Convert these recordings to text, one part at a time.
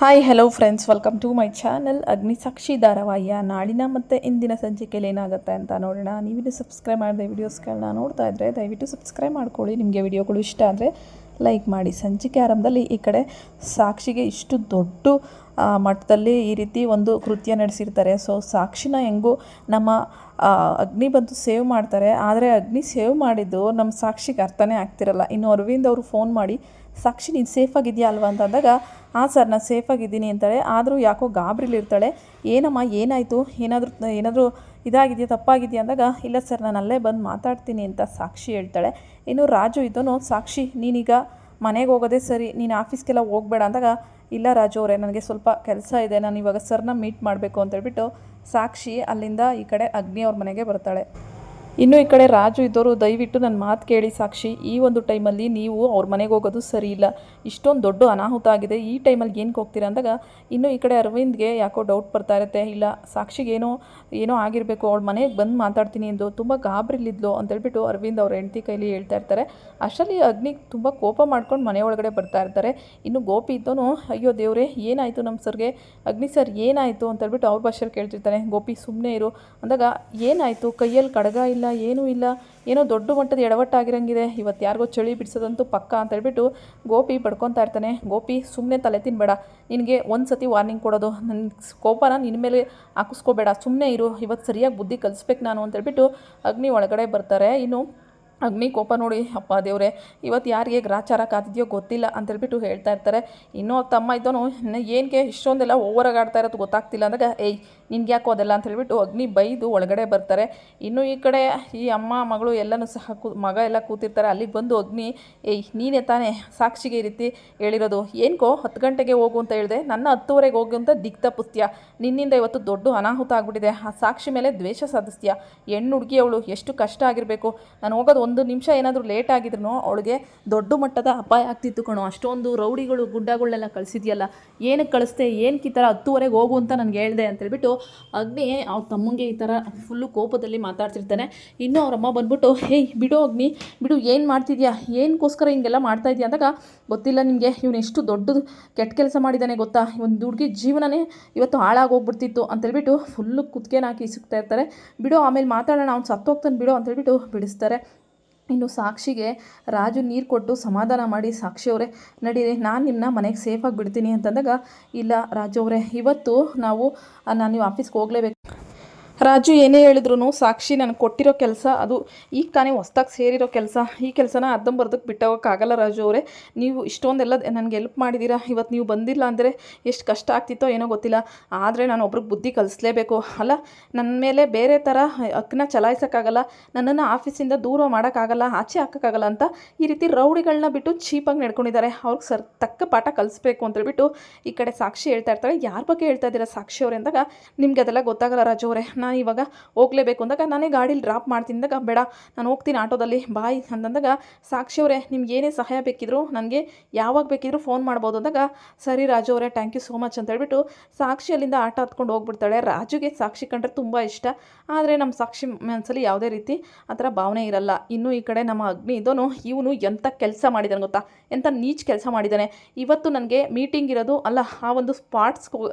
Hi hello friends, welcome to my channel Agnisakshi ಧಾರಾವಾಹಿಯ ನಾಳಿನ ಮತ್ತು ಇಂದಿನ ಸಂಚಿಕೆಯಲ್ಲಿ ಏನಾಗುತ್ತೆ ಅಂತ ನೋಡೋಣ. ನೀವಿನ್ನು ಸಬ್ಸ್ಕ್ರೈಬ್ ಮಾಡಿದೆ ವೀಡಿಯೋಸ್ಗಳನ್ನ ನೋಡ್ತಾ ಇದ್ದರೆ ದಯವಿಟ್ಟು ಸಬ್ಸ್ಕ್ರೈಬ್ ಮಾಡ್ಕೊಳ್ಳಿ. ನಿಮಗೆ ವಿಡಿಯೋಗಳು ಇಷ್ಟ ಆದರೆ ಲೈಕ್ ಮಾಡಿ. ಸಂಚಿಕೆ ಆರಂಭದಲ್ಲಿ ಈ ಕಡೆ ಸಾಕ್ಷಿಗೆ ಇಷ್ಟು ದೊಡ್ಡ ಮಟ್ಟದಲ್ಲಿ ಈ ರೀತಿ ಒಂದು ಕೃತ್ಯ ನಡೆಸಿರ್ತಾರೆ. ಸೊ ಸಾಕ್ಷಿನ ಹೆಂಗೂ ನಮ್ಮ ಅಗ್ನಿ ಬಂದು ಸೇವ್ ಮಾಡ್ತಾರೆ. ಆದರೆ ಅಗ್ನಿ ಸೇವ್ ಮಾಡಿದ್ದು ನಮ್ಮ ಸಾಕ್ಷಿಗೆ ಅರ್ಥನೇ ಆಗ್ತಿರಲ್ಲ. ಇನ್ನು ಅರವಿಂದ್ ಅವರು ಫೋನ್ ಮಾಡಿ, ಸಾಕ್ಷಿ ನೀನು ಸೇಫಾಗಿದೆಯಾ ಅಲ್ವಾ ಅಂತ ಅಂದಾಗ, ಹಾಂ ಸರ್ ನಾನು ಸೇಫಾಗಿದ್ದೀನಿ ಅಂತಾಳೆ. ಆದರೂ ಯಾಕೋ ಗಾಬರಿಲಿರ್ತಾಳೆ. ಏನಮ್ಮ ಏನಾಯಿತು, ಏನಾದರೂ ಇದಾಗಿದೆಯಾ, ತಪ್ಪಾಗಿದೆಯಾ ಅಂದಾಗ, ಇಲ್ಲ ಸರ್ ನಾನು ಅಲ್ಲೇ ಬಂದು ಮಾತಾಡ್ತೀನಿ ಅಂತ ಸಾಕ್ಷಿ ಹೇಳ್ತಾಳೆ. ಇನ್ನು ರಾಜು ಇದನ್ನು, ಸಾಕ್ಷಿ ನೀನೀಗ ಮನೆಗೆ ಹೋಗೋದೇ ಸರಿ, ನೀನು ಆಫೀಸ್ಗೆಲ್ಲ ಹೋಗಬೇಡ ಅಂದಾಗ, ಇಲ್ಲ ರಾಜು ಅವರೇ ನನಗೆ ಸ್ವಲ್ಪ ಕೆಲಸ ಇದೆ, ನಾನು ಇವಾಗ ಸರ್ನ ಮೀಟ್ ಮಾಡಬೇಕು ಅಂತೇಳ್ಬಿಟ್ಟು ಸಾಕ್ಷಿ ಅಲ್ಲಿಂದ ಈ ಕಡೆ ಅಗ್ನಿ ಅವ್ರ ಮನೆಗೆ ಬರ್ತಾಳೆ. ಇನ್ನು ಈ ಕಡೆ ರಾಜು ಇದ್ದವರು, ದಯವಿಟ್ಟು ನನ್ನ ಮಾತು ಕೇಳಿ ಸಾಕ್ಷಿ, ಈ ಒಂದು ಟೈಮಲ್ಲಿ ನೀವು ಅವ್ರ ಮನೆಗೆ ಹೋಗೋದು ಸರಿ ಇಲ್ಲ, ಇಷ್ಟೊಂದು ದೊಡ್ಡ ಅನಾಹುತ ಆಗಿದೆ, ಈ ಟೈಮಲ್ಲಿ ಏನಕ್ಕೆ ಹೋಗ್ತೀರಾ ಅಂದಾಗ, ಇನ್ನು ಈ ಕಡೆ ಅರವಿಂದ್ಗೆ ಯಾಕೋ ಡೌಟ್ ಬರ್ತಾ ಇರುತ್ತೆ. ಇಲ್ಲ ಸಾಕ್ಷಿಗೆ ಏನೋ ಆಗಿರಬೇಕು, ಅವಳ ಮನೆಗೆ ಬಂದು ಮಾತಾಡ್ತೀನಿ ಎಂದು ತುಂಬ ಗಾಬರಿಲಿದ್ಲು ಅಂತೇಳ್ಬಿಟ್ಟು ಅರವಿಂದ್ ಅವ್ರ ಹೆಂಡತಿ ಕೈಲಿ ಹೇಳ್ತಾ ಇರ್ತಾರೆ. ಅಷ್ಟರಲ್ಲಿ ಅಗ್ನಿ ತುಂಬ ಕೋಪ ಮಾಡ್ಕೊಂಡು ಮನೆ ಒಳಗಡೆ ಬರ್ತಾ ಇರ್ತಾರೆ. ಇನ್ನು ಗೋಪಿ ಇದ್ದವನು, ಅಯ್ಯೋ ದೇವ್ರೆ ಏನಾಯಿತು ನಮ್ಮ ಸರ್ಗೆ, ಅಗ್ನಿ ಸರ್ ಏನಾಯಿತು ಅಂತೇಳ್ಬಿಟ್ಟು ಅವ್ರ ಭಾಷೆಯಲ್ಲಿ ಕೇಳ್ತಿರ್ತಾನೆ. ಗೋಪಿ ಸುಮ್ಮನೆ ಇರು ಅಂದಾಗ, ಏನಾಯಿತು, ಕೈಯಲ್ಲಿ ಕಡಗ ಇಲ್ಲ, ಏನೂ ಇಲ್ಲ, ಏನೋ ದೊಡ್ಡ ಮಟ್ಟದ ಎಡವಟ್ಟಾಗಿರಂಗಿದೆ, ಇವತ್ತು ಯಾರಿಗೋ ಚಳಿ ಬಿಡಿಸೋದಂತೂ ಪಕ್ಕ ಅಂತೇಳ್ಬಿಟ್ಟು ಗೋಪಿ ಪಡ್ಕೊತಾ ಇರ್ತಾನೆ. ಗೋಪಿ ಸುಮ್ಮನೆ ತಲೆ ತಿನ್ನಬೇಡ, ನಿನಗೆ ಒಂದು ಸತಿ ವಾರ್ನಿಂಗ್ ಕೊಡೋದು, ನನ್ನ ಕೋಪನ ನಿನ್ನ ಮೇಲೆ ಹಾಕಿಸ್ಕೋಬೇಡ, ಸುಮ್ಮನೆ ಇರು, ಇವತ್ತು ಸರಿಯಾಗಿ ಬುದ್ಧಿ ಕಲಿಸ್ಬೇಕು ನಾನು ಅಂತೇಳ್ಬಿಟ್ಟು ಅಗ್ನಿ ಒಳಗಡೆ ಬರ್ತಾರೆ. ಇನ್ನು ಅಗ್ನಿ ಕೋಪ ನೋಡಿ, ಅಪ್ಪ ದೇವ್ರೆ ಇವತ್ತು ಯಾರಿಗೆ ಗ್ರಾಚಾರ ಕಾತಿದೆಯೋ ಗೊತ್ತಿಲ್ಲ ಅಂತೇಳ್ಬಿಟ್ಟು ಹೇಳ್ತಾ ಇರ್ತಾರೆ. ಇನ್ನೂ ತಮ್ಮ ಇದ್ದವನು, ಏನಕ್ಕೆ ಇಷ್ಟೊಂದೆಲ್ಲ ಓವರಾಗಿ ಆಡ್ತಾ ಇರೋದು ಗೊತ್ತಾಗ್ತಿಲ್ಲ ಅಂದಾಗ, ನಿನ್ಗೆ ಯಾಕೋ ಅದೆಲ್ಲ ಅಂತ ಹೇಳ್ಬಿಟ್ಟು ಅಗ್ನಿ ಬೈದು ಒಳಗಡೆ ಬರ್ತಾರೆ. ಇನ್ನು ಈ ಕಡೆ ಈ ಅಮ್ಮ ಮಗಳು ಎಲ್ಲನೂ ಸಹ ಮಗ ಎಲ್ಲ ಕೂತಿರ್ತಾರೆ. ಅಲ್ಲಿಗೆ ಬಂದು ಅಗ್ನಿ, ನೀನೇ ತಾನೇ ಸಾಕ್ಷಿಗೆ ಈ ರೀತಿ ಹೇಳಿರೋದು, ಏನ್ಕೋ 10 ಗಂಟೆಗೆ ಹೋಗು ಅಂತ ಹೇಳಿದೆ, ನನ್ನ 10ವರೆಗೆ ಹೋಗು ಅಂತ ದಿಕ್ ತಪ್ಪಿಸ್ತೀಯ, ನಿನ್ನಿಂದ ಇವತ್ತು ದೊಡ್ಡ ಅನಾಹುತ ಆಗಿಬಿಟ್ಟಿದೆ, ಆ ಸಾಕ್ಷಿ ಮೇಲೆ ದ್ವೇಷ ಸಾಧಿಸ್ತೀಯ, ಹೆಣ್ಣು ಹುಡುಗಿ ಅವಳು ಎಷ್ಟು ಕಷ್ಟ ಆಗಿರಬೇಕು, ನಾನು ಹೋಗೋದು 1 ನಿಮಿಷ ಏನಾದರೂ ಲೇಟ್ ಆಗಿದ್ರು ಅವಳಿಗೆ ದೊಡ್ಡ ಮಟ್ಟದ ಅಪಾಯ ಆಗ್ತಿತ್ತು ಕಣೋ, ಅಷ್ಟೊಂದು ರೌಡಿಗಳು ಗುಡ್ಡಗಳನ್ನೆಲ್ಲ ಕಳಿಸಿದ್ಯಲ್ಲ, ಏನಕ್ಕೆ ಕಳಿಸ್ದೆ, ಏನಕ್ಕೆ ಈ ಥರ 10ವರೆಗೆ ಹೋಗು ಅಂತ ನನಗೆ ಹೇಳಿದೆ ಅಂತೇಳ್ಬಿಟ್ಟು ಅಗ್ನಿ ಅವ್ರ ತಮ್ಮಂಗೆ ಈ ಥರ ಫುಲ್ಲು ಕೋಪದಲ್ಲಿ ಮಾತಾಡ್ತಿರ್ತಾನೆ. ಇನ್ನೂ ಅವರಮ್ಮ ಬಂದ್ಬಿಟ್ಟು, ಬಿಡು ಅಗ್ನಿ ಬಿಡು, ಏನು ಮಾಡ್ತಿದ್ಯಾ, ಏನಕ್ಕೋಸ್ಕರ ಹಿಂಗೆಲ್ಲ ಮಾಡ್ತಾ ಇದೆಯಾ ಅಂದಾಗ, ಗೊತ್ತಿಲ್ಲ ನಿಮಗೆ ಇವನು ಎಷ್ಟು ದೊಡ್ಡದು ಕೆಟ್ಟ ಕೆಲಸ ಮಾಡಿದ್ದಾನೆ ಗೊತ್ತಾ, ಒಂದು ಹುಡುಗಿ ಜೀವನನೇ ಇವತ್ತು ಹಾಳಾಗೋಗ್ಬಿಡ್ತಿತ್ತು ಅಂತೇಳ್ಬಿಟ್ಟು ಫುಲ್ಲು ಕುತ್ತಿಗೆನ ಹಾಕಿ ಸಿಗ್ತಾ ಇರ್ತಾರೆ. ಬಿಡು ಆಮೇಲೆ ಮಾತಾಡೋಣ, ಅವ್ನು ಸತ್ತೋಗ್ತಾನೆ ಬಿಡು ಅಂತೇಳ್ಬಿಟ್ಟು ಬಿಡಿಸ್ತಾರೆ. ಇನ್ನು ಸಾಕ್ಷಿಗೆ ರಾಜು ನೀರು ಕೊಟ್ಟು ಸಮಾಧಾನ ಮಾಡಿ, ಸಾಕ್ಷಿಯವರೇ ನಡೀರಿ, ನಾನು ನಿಮ್ಮನ್ನ ಮನೆಗೆ ಸೇಫಾಗಿ ಬಿಡ್ತೀನಿ ಅಂತಂದಾಗ, ಇಲ್ಲ ರಾಜು ಅವರೇ ಇವತ್ತು ನಾನು ನೀವು ಆಫೀಸ್ಗೆ ಹೋಗಲೇಬೇಕು. ರಾಜು ಏನೇ ಹೇಳಿದ್ರು ಸಾಕ್ಷಿ ನನಗೆ ಕೊಟ್ಟಿರೋ ಕೆಲಸ, ಅದು ಈಗ ತಾನೇ ಹೊಸ್ದಾಗಿ ಸೇರಿರೋ ಕೆಲಸ, ಈ ಕೆಲಸನ ಅರ್ಧಂಬರ್ಧಕ್ಕೆ ಬಿಟ್ಟೋಗೋಕ್ಕಾಗಲ್ಲ ರಾಜು ಅವರೇ, ನೀವು ಇಷ್ಟೊಂದೆಲ್ಲ ನನಗೆ ಹೆಲ್ಪ್ ಮಾಡಿದ್ದೀರಾ, ಇವತ್ತು ನೀವು ಬಂದಿಲ್ಲ ಅಂದರೆ ಎಷ್ಟು ಕಷ್ಟ ಆಗ್ತಿತ್ತೋ ಏನೋ ಗೊತ್ತಿಲ್ಲ, ಆದರೆ ನಾನು ಒಬ್ರಿಗೆ ಬುದ್ಧಿ ಕಲಿಸ್ಲೇಬೇಕು ಅಲ್ಲ, ನನ್ನ ಮೇಲೆ ಬೇರೆ ಥರ ಹಕ್ಕನ್ನ ಚಲಾಯಿಸೋಕ್ಕಾಗಲ್ಲ, ನನ್ನನ್ನು ಆಫೀಸಿಂದ ದೂರ ಮಾಡೋಕ್ಕಾಗಲ್ಲ, ಆಚೆ ಹಾಕೋಕ್ಕಾಗಲ್ಲ ಅಂತ ಈ ರೀತಿ ರೌಡಿಗಳನ್ನ ಬಿಟ್ಟು ಚೀಪಾಗಿ ನಡ್ಕೊಂಡಿದ್ದಾರೆ, ಅವ್ರಿಗೆ ತಕ್ಕ ಪಾಠ ಕಲಿಸ್ಬೇಕು ಅಂತೇಳ್ಬಿಟ್ಟು ಈ ಕಡೆ ಸಾಕ್ಷಿ ಹೇಳ್ತಾ ಇರ್ತಾರೆ. ಯಾರ ಬಗ್ಗೆ ಹೇಳ್ತಾ ಇದ್ದೀರಾ ಸಾಕ್ಷಿ ಅವರೇ ಅಂದಾಗ, ನಿಮಗೆ ಅದೆಲ್ಲ ಗೊತ್ತಾಗಲ್ಲ ರಾಜು ಅವರೇ, ನಾನು ಇವಾಗ ಹೋಗಲೇಬೇಕು ಅಂದಾಗ, ನಾನೇ ಗಾಡೀಲಿ ಡ್ರಾಪ್ ಮಾಡ್ತೀನಿ ಅಂದಾಗ, ಬೇಡ ನಾನು ಹೋಗ್ತೀನಿ ಆಟೋದಲ್ಲಿ ಬಾಯ್ ಅಂತಂದಾಗ, ಸಾಕ್ಷಿಯವರೇ ನಿಮ್ಗೆ ಏನೇ ಸಹಾಯ ಬೇಕಿದ್ರು ನನಗೆ ಯಾವಾಗ ಬೇಕಿದ್ರು ಫೋನ್ ಮಾಡ್ಬೋದು ಅಂದಾಗ, ಸರಿ ರಾಜು ಅವರೇ ಥ್ಯಾಂಕ್ ಯು ಸೋ ಮಚ್ ಅಂತ ಹೇಳ್ಬಿಟ್ಟು ಸಾಕ್ಷಿ ಅಲ್ಲಿಂದ ಆಟೋ ಹತ್ಕೊಂಡು ಹೋಗ್ಬಿಡ್ತಾಳೆ. ರಾಜುಗೆ ಸಾಕ್ಷಿ ಕಂಡ್ರೆ ತುಂಬ ಇಷ್ಟ, ಆದರೆ ನಮ್ಮ ಸಾಕ್ಷಿ ಮನಸ್ಸಲ್ಲಿ ಯಾವುದೇ ರೀತಿ ಆ ಥರ ಭಾವನೆ ಇರಲ್ಲ. ಇನ್ನು ಈ ಕಡೆ ನಮ್ಮ ಅಗ್ನಿ ಇದ್ದೋನು, ಇವನು ಎಂಥ ಕೆಲಸ ಮಾಡಿದ್ದಾನೆ ಗೊತ್ತಾ, ಎಂಥ ನೀಚ್ ಕೆಲಸ ಮಾಡಿದ್ದಾನೆ, ಇವತ್ತು ನನಗೆ ಮೀಟಿಂಗ್ ಇರೋದು ಅಲ್ಲ, ಆ ಒಂದು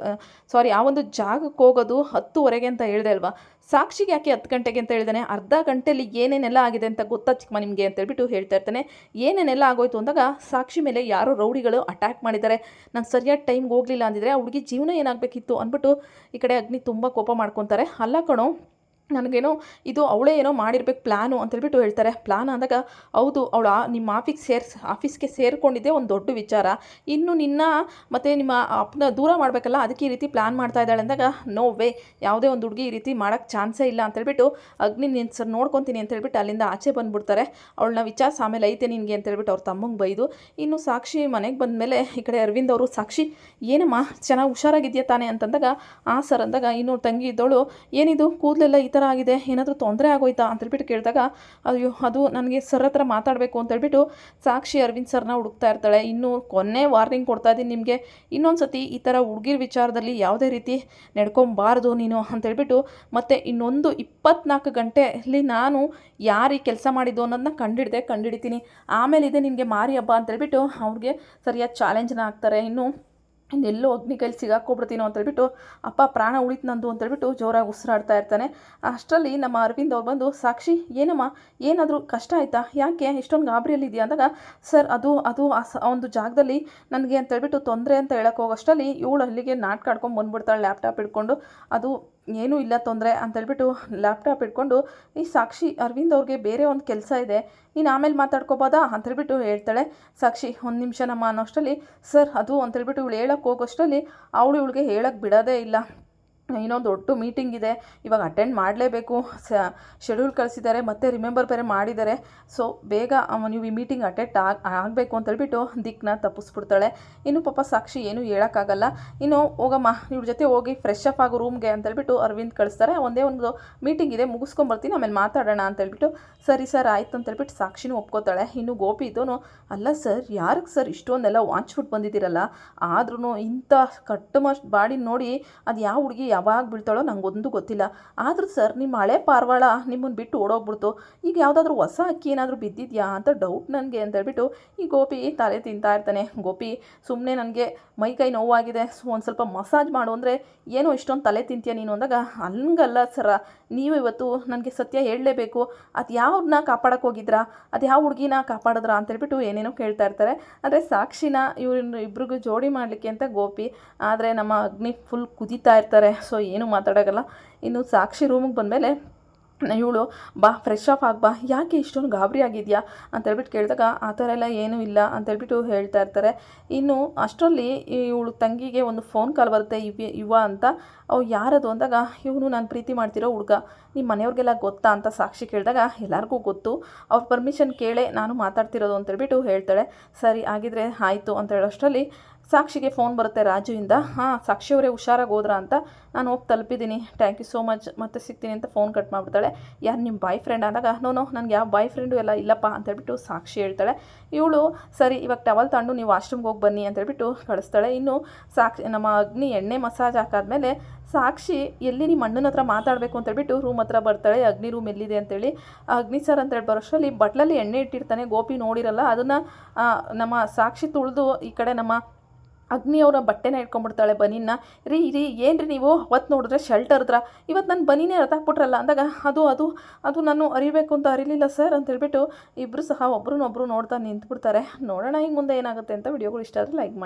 ಆ ಒಂದು ಜಾಗಕ್ಕೆ ಹೋಗೋದು 10ವರೆಗೆ ಅಂತ ಹೇಳಿದೆ ಅಲ್ವಾ, ಸಾಕ್ಷಿಗೆ ಯಾಕೆ 10 ಗಂಟೆಗೆ ಅಂತ ಹೇಳಿದಾನೆ, ಅರ್ಧ ಗಂಟೆಯಲ್ಲಿ ಏನೇನೆಲ್ಲ ಆಗಿದೆ ಅಂತ ಗೊತ್ತಾ ಚಿಕ್ಕಮ್ಮ ನಿಮಗೆ ಅಂತೇಳ್ಬಿಟ್ಟು ಹೇಳ್ತಾ ಇರ್ತಾನೆ. ಏನೇನೆಲ್ಲ ಆಗೋಯ್ತು ಅಂದಾಗ, ಸಾಕ್ಷಿ ಮೇಲೆ ಯಾರೋ ರೌಡಿಗಳು ಅಟ್ಯಾಕ್ ಮಾಡಿದ್ದಾರೆ, ನಾನು ಸರಿಯಾದ ಟೈಮ್ಗೆ ಹೋಗಲಿಲ್ಲ ಅಂದಿದ್ರೆ ಆ ಹುಡುಗಿ ಜೀವನ ಏನಾಗಬೇಕಿತ್ತು ಅಂದ್ಬಿಟ್ಟು ಈ ಕಡೆ ಅಗ್ನಿ ತುಂಬ ಕೋಪ ಮಾಡ್ಕೊತಾರೆ. ಅಲ್ಲ ಕಣೋ, ನನಗೇನೋ ಇದು ಅವಳೇ ಏನೋ ಮಾಡಿರ್ಬೇಕು ಪ್ಲ್ಯಾನು ಅಂತೇಳ್ಬಿಟ್ಟು ಹೇಳ್ತಾರೆ. ಪ್ಲ್ಯಾನ್ ಅಂದಾಗ, ಹೌದು ಅವಳು ನಿಮ್ಮ ಆಫೀಸ್ಗೆ ಸೇರಿಕೊಂಡಿದ್ದೆ ಒಂದು ದೊಡ್ಡ ವಿಚಾರ, ಇನ್ನು ನಿನ್ನ ಮತ್ತು ನಿಮ್ಮ ಅಪ್ಪನ ದೂರ ಮಾಡಬೇಕಲ್ಲ, ಅದಕ್ಕೆ ಈ ರೀತಿ ಪ್ಲ್ಯಾನ್ ಮಾಡ್ತಾ ಇದ್ದಾಳೆ ಅಂದಾಗ, ನೋ ವೇ, ಯಾವುದೇ ಒಂದು ಹುಡುಗಿ ಈ ರೀತಿ ಮಾಡೋಕ್ಕೆ ಚಾನ್ಸೇ ಇಲ್ಲ ಅಂತೇಳ್ಬಿಟ್ಟು ಅಗ್ನಿ ನೀನು ಸರ್ ನೋಡ್ಕೊತೀನಿ ಅಂತೇಳ್ಬಿಟ್ಟು ಅಲ್ಲಿಂದ ಆಚೆ ಬಂದುಬಿಡ್ತಾರೆ. ಅವಳನ್ನ ವಿಚಾರಿಸಿ ಆಮೇಲೆ ಐತೆ ನಿನಗೆ ಅಂತೇಳ್ಬಿಟ್ಟು ಅವ್ರ ತಮ್ಮಂಗೆ ಬೈದು, ಇನ್ನು ಸಾಕ್ಷಿ ಮನೆಗೆ ಬಂದಮೇಲೆ ಈ ಕಡೆ ಅರವಿಂದ್ ಅವರು, ಸಾಕ್ಷಿ ಏನಮ್ಮ ಚೆನ್ನಾಗಿ ಹುಷಾರಾಗಿದೆಯಾ ತಾನೇ ಅಂತಂದಾಗ, ಆ ಸರ್ ಅಂದಾಗ, ಇನ್ನು ತಂಗಿ ಇದ್ದವಳು, ಏನಿದು ಕೂದಲೆಲ್ಲ ಈ ಥರ ಆಗಿದೆ, ಏನಾದರೂ ತೊಂದರೆ ಆಗೋಯ್ತಾ ಅಂತೇಳ್ಬಿಟ್ಟು ಕೇಳಿದಾಗ, ಅಯ್ಯೋ ಅದು ನನಗೆ ಸರ್ ಹತ್ರ ಮಾತಾಡಬೇಕು ಅಂತೇಳ್ಬಿಟ್ಟು ಸಾಕ್ಷಿ ಅರವಿಂದ್ ಸರ್ನ ಹುಡುಕ್ತಾ ಇರ್ತಾಳೆ. ಇನ್ನು ಕೊನೆ ವಾರ್ನಿಂಗ್ ಕೊಡ್ತಾ ಇದ್ದೀನಿ ನಿಮಗೆ, ಇನ್ನೊಂದು ಸತಿ ಈ ಥರ ಹುಡುಗಿರ ವಿಚಾರದಲ್ಲಿ ಯಾವುದೇ ರೀತಿ ನಡ್ಕೊಬಾರ್ದು ನೀನು ಅಂತೇಳ್ಬಿಟ್ಟು, ಮತ್ತು ಇನ್ನೊಂದು 24 ಗಂಟೆಯಲ್ಲಿ ನಾನು ಯಾರು ಈ ಕೆಲಸ ಮಾಡಿದ್ದು ಅನ್ನೋದನ್ನ ಕಂಡುಹಿಡಿತೀನಿ, ಆಮೇಲೆ ಇದೆ ನಿನಗೆ ಮಾರಿ ಹಬ್ಬ ಅಂತೇಳ್ಬಿಟ್ಟು ಅವ್ರಿಗೆ ಸರಿಯಾದ ಚಾಲೆಂಜ್ನ ಹಾಕ್ತಾರೆ. ಇನ್ನು ಇನ್ನೆಲ್ಲೋ ಅಗ್ನಿ ಕೈಲಿ ಸಿಗಾಕ್ಕೊಬಿಡ್ತೀನೋ ಅಂತೇಳ್ಬಿಟ್ಟು ಅಪ್ಪ ಪ್ರಾಣ ಉಳಿತು ನಂದು ಅಂತೇಳ್ಬಿಟ್ಟು ಜೋರಾಗಿ ಉಸಿರಾಡ್ತಾ ಇರ್ತಾನೆ. ಅಷ್ಟರಲ್ಲಿ ನಮ್ಮ ಅರವಿಂದ್ ಅವ್ರು ಬಂದು, ಸಾಕ್ಷಿ ಏನಮ್ಮ, ಏನಾದರೂ ಕಷ್ಟ ಆಯಿತಾ, ಯಾಕೆ ಇಷ್ಟೊಂದು ಗಾಬರಿಯಲ್ಲಿದೆಯಾ ಅಂದಾಗ, ಸರ್ ಅದು ಅದು ಆ ಒಂದು ಜಾಗದಲ್ಲಿ ನನಗೆ ಅಂತೇಳ್ಬಿಟ್ಟು ತೊಂದರೆ ಅಂತ ಹೇಳಕ್ಕೆ ಹೋಗೋಷ್ಟರಲ್ಲಿ ಇವಳು ಅಲ್ಲಿಗೆ ನಾಟಕ ಆಡ್ಕೊಂಡು ಬಂದ್ಬಿಡ್ತಾಳೆ ಲ್ಯಾಪ್ಟಾಪ್ ಹಿಡ್ಕೊಂಡು. ಅದು ಏನೂ ಇಲ್ಲ ತೊಂದರೆ ಅಂತೇಳ್ಬಿಟ್ಟು ಲ್ಯಾಪ್ಟಾಪ್ ಇಟ್ಕೊಂಡು, ಈ ಸಾಕ್ಷಿ ಅರವಿಂದ್ ಅವ್ರಿಗೆ ಬೇರೆ ಒಂದು ಕೆಲಸ ಇದೆ, ನೀನು ಆಮೇಲೆ ಮಾತಾಡ್ಕೋಬೋದಾ ಅಂತೇಳ್ಬಿಟ್ಟು ಹೇಳ್ತಾಳೆ. ಸಾಕ್ಷಿ ಒಂದು ನಿಮಿಷ ನಮ್ಮ ಅನ್ನೋಷ್ಟರಲ್ಲಿ, ಸರ್ ಅದು ಅಂತೇಳ್ಬಿಟ್ಟು ಇವಳು ಹೇಳಕ್ಕೆ ಹೋಗೋಷ್ಟರಲ್ಲಿ ಅವಳು ಇವಳಿಗೆ ಹೇಳಕ್ಕೆ ಬಿಡೋದೇ ಇಲ್ಲ. ಇನ್ನೊಂದು ದೊಡ್ಡ ಮೀಟಿಂಗ್ ಇದೆ, ಇವಾಗ ಅಟೆಂಡ್ ಮಾಡಲೇಬೇಕು, ಶೆಡ್ಯೂಲ್ ಕಳಿಸಿದ್ದಾರೆ, ಮತ್ತು ರಿಮೆಂಬರ್ ಬೇರೆ ಮಾಡಿದ್ದಾರೆ, ಸೊ ಬೇಗ ನೀವು ಈ ಮೀಟಿಂಗ್ ಅಟೆಂಡ್ ಆಗಬೇಕು ಅಂತೇಳ್ಬಿಟ್ಟು ದಿಕ್ಕನ್ನ ತಪ್ಪಿಸ್ಬಿಡ್ತಾಳೆ. ಇನ್ನು ಪಾಪ ಸಾಕ್ಷಿ ಏನೂ ಹೇಳೋಕ್ಕಾಗಲ್ಲ. ಇನ್ನು ಹೋಗಮ್ಮ ಇವ್ರ ಜೊತೆ ಹೋಗಿ ಫ್ರೆಶ್ ಅಪ್ ಆಗೋ ರೂಮ್ಗೆ ಅಂತೇಳ್ಬಿಟ್ಟು ಅರವಿಂದ್ ಕಳಿಸ್ತಾರೆ. ಒಂದೇ ಒಂದು ಮೀಟಿಂಗ್ ಇದೆ, ಮುಗಿಸ್ಕೊಂಬರ್ತೀನಿ, ಆಮೇಲೆ ಮಾತಾಡೋಣ ಅಂತೇಳ್ಬಿಟ್ಟು, ಸರಿ ಸರ್ ಆಯ್ತು ಅಂತೇಳ್ಬಿಟ್ಟು ಸಾಕ್ಷಿನೂ ಒಪ್ಕೋತಾಳೆ. ಇನ್ನು ಗೋಪಿ ಇದ್ದೋನು, ಅಲ್ಲ ಸರ್ ಯಾರಿಗೆ ಸರ್ ಇಷ್ಟೊಂದೆಲ್ಲ ವಾಂಚ್ಬಿಟ್ಟು ಬಂದಿದ್ದೀರಲ್ಲ, ಆದ್ರೂ ಇಂಥ ಕಟ್ಟುಮಸ್ಟ್ ಬಾಡಿ ನೋಡಿ ಅದು ಯಾವ ಹುಡುಗಿ ಯಾವಾಗ ಬೀಳ್ತಾಳೋ ನಂಗೊಂದು ಗೊತ್ತಿಲ್ಲ. ಆದರೂ ಸರ್ ನಿಮ್ಮ ಹಳೆ ಪಾರ್ವಾಳ ನಿಮ್ಮನ್ನು ಬಿಟ್ಟು ಓಡೋಗ್ಬಿಡ್ತು, ಈಗ ಯಾವುದಾದ್ರೂ ಹೊಸ ಅಕ್ಕಿ ಏನಾದರೂ ಬಿದ್ದಿದೆಯಾ ಅಂತ ಡೌಟ್ ನನಗೆ ಅಂತೇಳ್ಬಿಟ್ಟು ಈ ಗೋಪಿ ತಲೆ ತಿಂತಾ ಇರ್ತಾನೆ. ಗೋಪಿ ಸುಮ್ಮನೆ ನನಗೆ ಮೈ ಕೈ ನೋವಾಗಿದೆ, ಒಂದು ಸ್ವಲ್ಪ ಮಸಾಜ್ ಮಾಡು ಅಂದರೆ ಏನೋ ಇಷ್ಟೊಂದು ತಲೆ ತಿಂತೀಯ ನೀನು ಅಂದಾಗ, ಹಂಗಲ್ಲ ಸರ, ನೀವು ಇವತ್ತು ನನಗೆ ಸತ್ಯ ಹೇಳಲೇಬೇಕು, ಅದು ಯಾವ್ದನ್ನ ಕಾಪಾಡಕ್ಕೆ ಹೋಗಿದ್ರಾ, ಅದು ಯಾವ ಹುಡುಗಿನ ಕಾಪಾಡಿದ್ರಾ ಅಂತೇಳ್ಬಿಟ್ಟು ಏನೇನೋ ಕೇಳ್ತಾ ಇರ್ತಾರೆ. ಆದರೆ ಸಾಕ್ಷಿನ ಇವ್ರಿಬ್ರಿಗೂ ಜೋಡಿ ಮಾಡಲಿಕ್ಕೆ ಅಂತ ಗೋಪಿ, ಆದರೆ ನಮ್ಮ ಅಗ್ನಿ ಫುಲ್ ಕುದೀತಾ ಇರ್ತಾರೆ. ಸೊ ಏನೂ ಮಾತಾಡೋಕ್ಕಲ್ಲ. ಇನ್ನು ಸಾಕ್ಷಿ ರೂಮಿಗೆ ಬಂದಮೇಲೆ ಇವಳು, ಬಾ ಫ್ರೆಶ್ ಅಪ್ ಆಗಿ ಬಾ, ಯಾಕೆ ಇಷ್ಟೊಂದು ಗಾಬರಿ ಆಗಿದೆಯಾ ಅಂತೇಳ್ಬಿಟ್ಟು ಕೇಳಿದಾಗ, ಆ ಥರ ಎಲ್ಲ ಏನೂ ಇಲ್ಲ ಅಂತೇಳ್ಬಿಟ್ಟು ಹೇಳ್ತಾ ಇರ್ತಾರೆ. ಇನ್ನು ಅಷ್ಟರಲ್ಲಿ ಇವಳು ತಂಗಿಗೆ ಒಂದು ಫೋನ್ ಕಾಲ್ ಬರುತ್ತೆ, ಯುವ ಅಂತ. ಅವು ಯಾರದು ಅಂದಾಗ, ಇವನು ನಾನು ಪ್ರೀತಿ ಮಾಡ್ತಿರೋ ಹುಡುಗ, ನಿಮ್ಮ ಮನೆಯವ್ರಿಗೆಲ್ಲ ಗೊತ್ತಾ ಅಂತ ಸಾಕ್ಷಿ ಕೇಳಿದಾಗ, ಎಲ್ಲರಿಗೂ ಗೊತ್ತು, ಅವ್ರ ಪರ್ಮಿಷನ್ ಕೇಳೇ ನಾನು ಮಾತಾಡ್ತಿರೋದು ಅಂತೇಳ್ಬಿಟ್ಟು ಹೇಳ್ತಾಳೆ. ಸರಿ ಆಗಿದ್ರೆ ಆಯಿತು ಅಂತ ಹೇಳೋಷ್ಟರಲ್ಲಿ ಸಾಕ್ಷಿಗೆ ಫೋನ್ ಬರುತ್ತೆ ರಾಜುವಿಂದ. ಹಾಂ ಸಾಕ್ಷಿಯವರೇ ಹುಷಾರಾಗಿ ಹೋದ್ರಾ ಅಂತ, ನಾನು ಹೋಗಿ ತಲುಪಿದ್ದೀನಿ, ಥ್ಯಾಂಕ್ ಯು ಸೋ ಮಚ್, ಮತ್ತೆ ಸಿಗ್ತೀನಿ ಅಂತ ಫೋನ್ ಕಟ್ ಮಾಡಿಬಿಡ್ತಾಳೆ. ಯಾರು ನಿಮ್ಮ ಬಾಯ್ ಫ್ರೆಂಡ್ ಅಂದಾಗ, ನೋ ನನಗೆ ಯಾವ ಬಾಯ್ ಫ್ರೆಂಡು ಎಲ್ಲ ಇಲ್ಲಪ್ಪ ಅಂತೇಳ್ಬಿಟ್ಟು ಸಾಕ್ಷಿ ಹೇಳ್ತಾಳೆ. ಇವಳು ಸರಿ ಇವಾಗ ಟವಲ್ ತಗೊಂಡು ನೀವು ವಾಶ್ರೂಮ್ಗೆ ಹೋಗಿ ಬನ್ನಿ ಅಂತೇಳ್ಬಿಟ್ಟು ಕಳಿಸ್ತಾಳೆ. ಇನ್ನು ನಮ್ಮ ಅಗ್ನಿ ಎಣ್ಣೆ ಮಸಾಜ್ ಹಾಕಾದ್ಮೇಲೆ ಸಾಕ್ಷಿ ಎಲ್ಲಿ ನಿಮ್ಮ ಅಣ್ಣನ ಹತ್ರ ಮಾತಾಡಬೇಕು ಅಂತೇಳ್ಬಿಟ್ಟು ರೂಮ್ ಹತ್ರ ಬರ್ತಾಳೆ. ಅಗ್ನಿ ರೂಮ್ ಎಲ್ಲಿದೆ ಅಂತೇಳಿ, ಅಗ್ನಿ ಸರ್ ಅಂತೇಳಿ ಬರೋಷ್ಟರಲ್ಲಿ ಬಟ್ಲಲ್ಲಿ ಎಣ್ಣೆ ಇಟ್ಟಿರ್ತಾನೆ, ಗೋಪಿ ನೋಡಿರಲ್ಲ, ಅದನ್ನು ನಮ್ಮ ಸಾಕ್ಷಿ ತುಳಿದು ಈ ಕಡೆ ನಮ್ಮ ಅಗ್ನಿಯವರ ಬಟ್ಟೆನ ಇಟ್ಕೊಂಡ್ಬಿಡ್ತಾಳೆ, ಬನೀನ. ರೀ ಏನು ರೀ ನೀವು ಅವತ್ತು ನೋಡಿದ್ರೆ ಶೆಲ್ಟರ್ ಹತ್ರ, ಇವತ್ತು ನನ್ನ ಬನೀನೇ ಹತ್ತಾಕ್ಬಿಟ್ರಲ್ಲ ಅಂದಾಗ, ಅದು ನಾನು ಅರಿಬೇಕು ಅಂತ ಅರಿಲಿಲ್ಲ ಸರ್ ಅಂತೇಳ್ಬಿಟ್ಟು ಇಬ್ಬರು ಸಹ ಒಬ್ರನ್ನೊಬ್ರು ನೋಡ್ತಾ ನಿಂತ್ಬಿಡ್ತಾರೆ. ನೋಡೋಣ ಈಗ ಮುಂದೆ ಏನಾಗುತ್ತೆ ಅಂತ. ವಿಡಿಯೋಗಳು ಇಷ್ಟ ಆದರೆ ಲೈಕ್ ಮಾಡಿ.